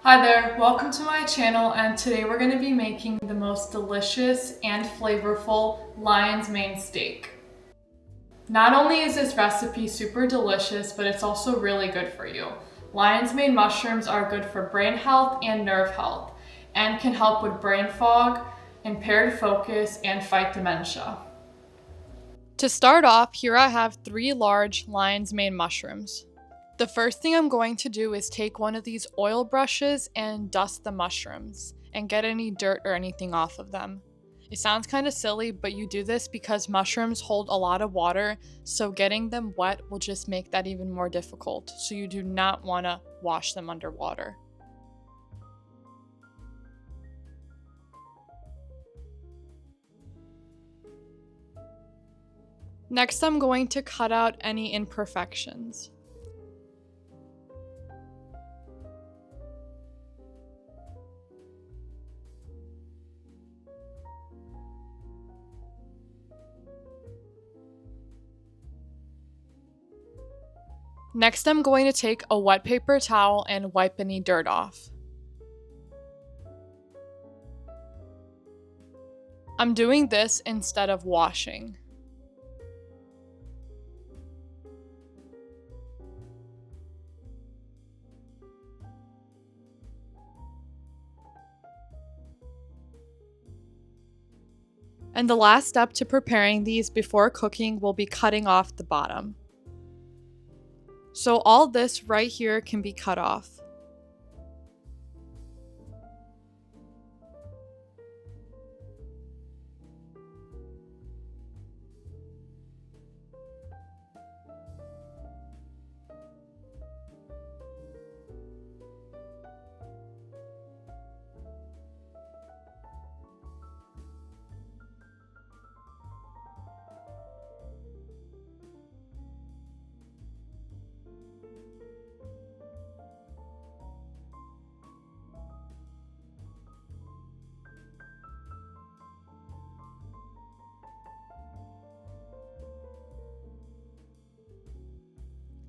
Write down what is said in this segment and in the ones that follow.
Hi there, welcome to my channel, and today we're going to be making the most delicious and flavorful lion's mane steak. Not only is this recipe super delicious, but it's also really good for you. Lion's mane mushrooms are good for brain health and nerve health, and can help with brain fog, impaired focus, and fight dementia. To start off, here I have 3 large lion's mane mushrooms. The first thing I'm going to do is take one of these oil brushes and dust the mushrooms and get any dirt or anything off of them. It sounds kind of silly, but you do this because mushrooms hold a lot of water, so getting them wet will just make that even more difficult. So you do not want to wash them underwater. Next, I'm going to cut out any imperfections. Next, I'm going to take a wet paper towel and wipe any dirt off. I'm doing this instead of washing. And the last step to preparing these before cooking will be cutting off the bottom. So all this right here can be cut off.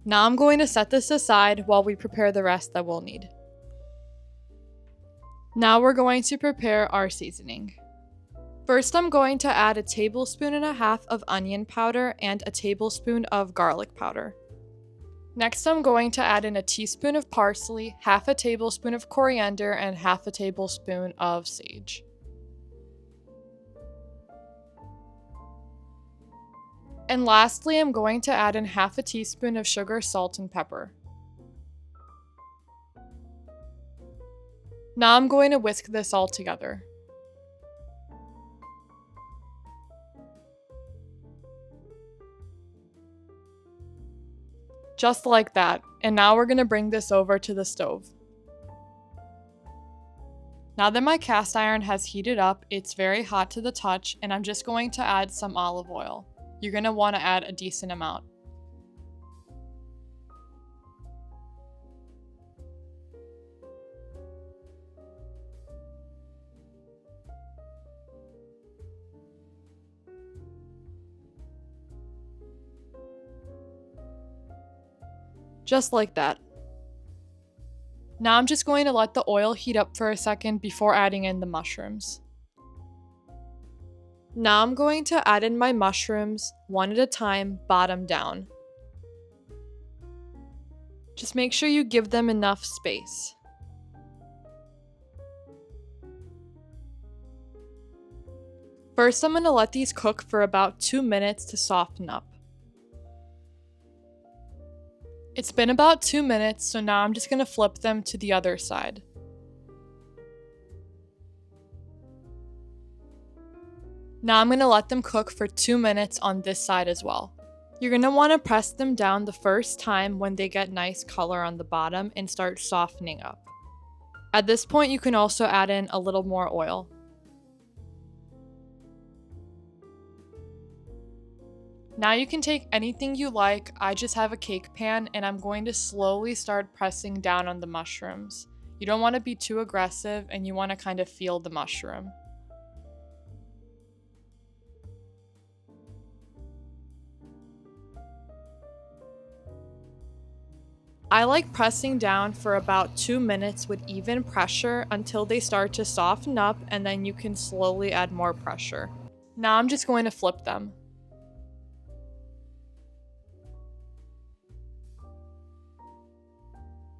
Now I'm going to set this aside while we prepare the rest that we'll need. Now we're going to prepare our seasoning. First, I'm going to add 1.5 tablespoons of onion powder and 1 tablespoon of garlic powder. Next, I'm going to add in 1 teaspoon of parsley, 1/2 tablespoon of coriander, and 1/2 tablespoon of sage. And lastly, I'm going to add in 1/2 teaspoon of sugar, salt, and pepper. Now I'm going to whisk this all together. Just like that. And now we're going to bring this over to the stove. Now that my cast iron has heated up, it's very hot to the touch, and I'm just going to add some olive oil. You're going to want to add a decent amount. Just like that. Now I'm just going to let the oil heat up for a second before adding in the mushrooms. Now I'm going to add in my mushrooms one at a time, bottom down. Just make sure you give them enough space. First, I'm going to let these cook for about 2 minutes to soften up. It's been about 2 minutes, so now I'm just going to flip them to the other side. Now I'm going to let them cook for 2 minutes on this side as well. You're going to want to press them down the first time when they get nice color on the bottom and start softening up. At this point, you can also add in a little more oil. Now you can take anything you like. I just have a cake pan, and I'm going to slowly start pressing down on the mushrooms. You don't want to be too aggressive, and you want to kind of feel the mushroom. I like pressing down for about 2 minutes with even pressure until they start to soften up, and then you can slowly add more pressure. Now I'm just going to flip them.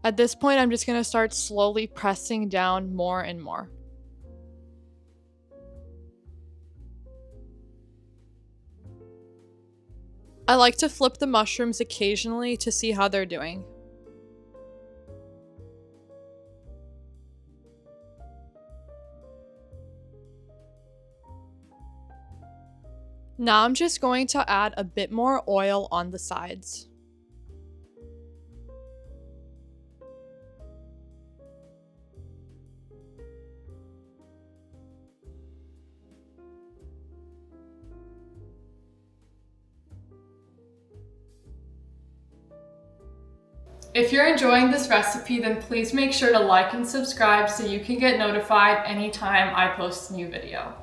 At this point, I'm just going to start slowly pressing down more and more. I like to flip the mushrooms occasionally to see how they're doing. Now I'm just going to add a bit more oil on the sides. If you're enjoying this recipe, then please make sure to like and subscribe so you can get notified anytime I post a new video.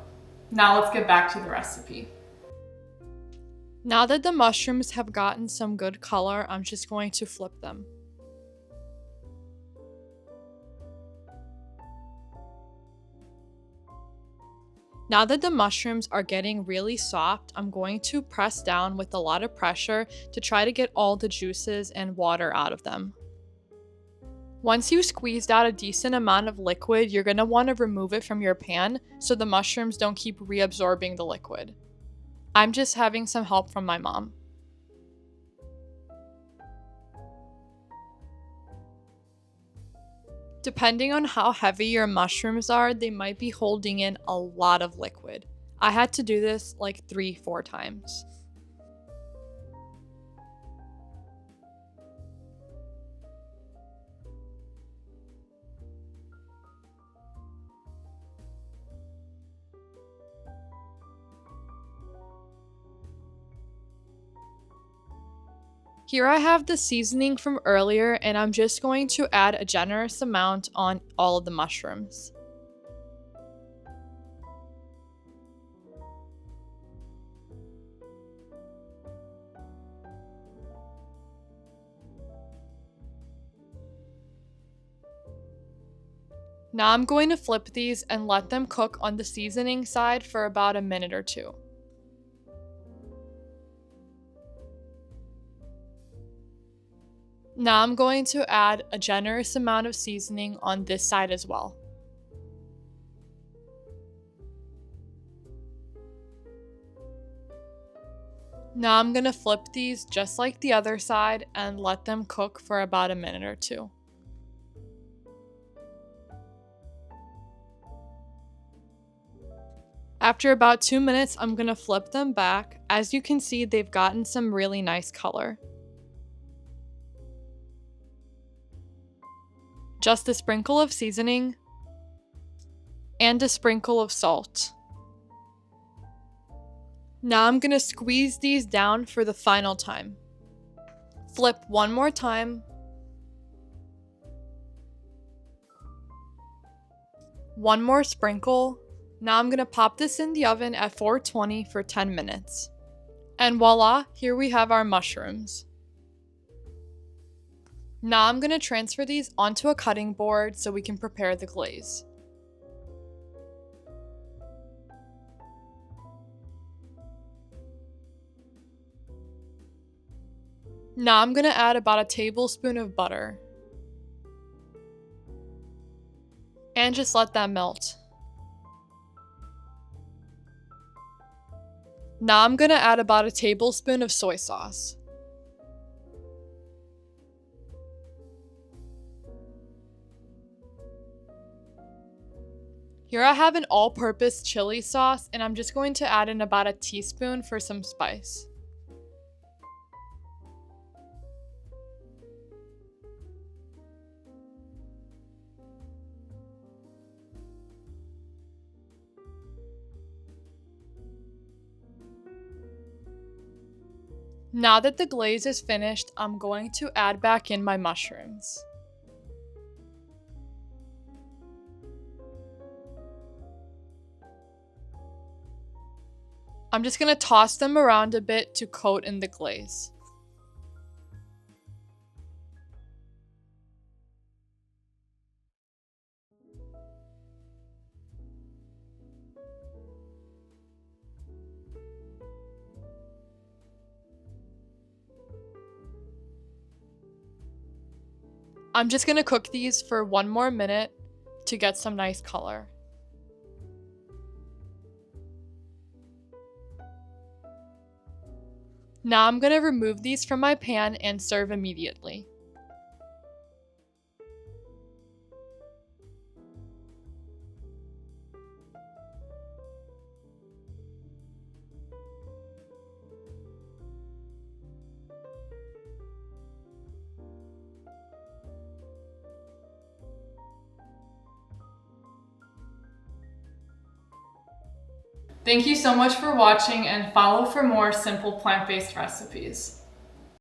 Now let's get back to the recipe. Now that the mushrooms have gotten some good color, I'm just going to flip them. Now that the mushrooms are getting really soft, I'm going to press down with a lot of pressure to try to get all the juices and water out of them. Once you squeezed out a decent amount of liquid, you're going to want to remove it from your pan so the mushrooms don't keep reabsorbing the liquid. I'm just having some help from my mom. Depending on how heavy your mushrooms are, they might be holding in a lot of liquid. I had to do this like 3-4 times. Here I have the seasoning from earlier, and I'm just going to add a generous amount on all of the mushrooms. Now I'm going to flip these and let them cook on the seasoning side for about a minute or two. Now I'm going to add a generous amount of seasoning on this side as well. Now I'm going to flip these just like the other side and let them cook for about a minute or two. After about 2 minutes, I'm going to flip them back. As you can see, they've gotten some really nice color. Just a sprinkle of seasoning and a sprinkle of salt. Now I'm going to squeeze these down for the final time. Flip one more time. One more sprinkle. Now I'm going to pop this in the oven at 420 for 10 minutes. And voila, here we have our mushrooms. Now I'm going to transfer these onto a cutting board so we can prepare the glaze. Now I'm going to add about a tablespoon of butter. And just let that melt. Now I'm going to add about a tablespoon of soy sauce. Here I have an all-purpose chili sauce, and I'm just going to add in about a teaspoon for some spice. Now that the glaze is finished, I'm going to add back in my mushrooms. I'm just going to toss them around a bit to coat in the glaze. I'm just gonna cook these for 1 more minute to get some nice color. Now I'm gonna remove these from my pan and serve immediately. Thank you so much for watching, and follow for more simple plant-based recipes.